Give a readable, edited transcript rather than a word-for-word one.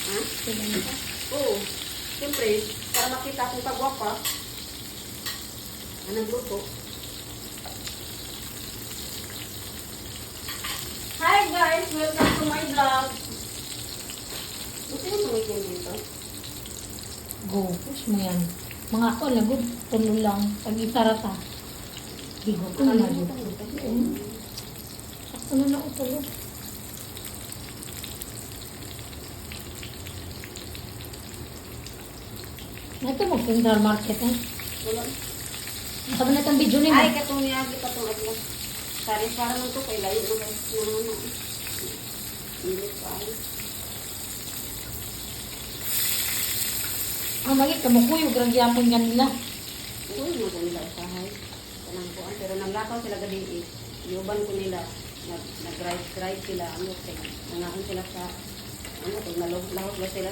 Ha? Pinunta. Oo. Siyempre, para makita akong kagwapa. Nagluto. Hi guys! Welcome to my vlog. Gusto niyo tumikin dito? Go, push mo yan. Mga ako, lagod, tulo lang. Pag-itarata. Digo, ito na dito. Sakto na ako tulo. Ito mo, Central Market eh. Wala. Sabi na itong video niya. Ay, katong niyagi pa itong atlas. Sari, para man ito kay layo na guys. Init pa ay. Magit, kamukuyog, ragyapon yan nila. Uy, maganda usahay. Kanang kuan. Pero nanglakaw sila gabi eh. Iuban ko nila. Nag-ride sila. Ano, nangaon sila sa, ano, pag nalahos ba sila.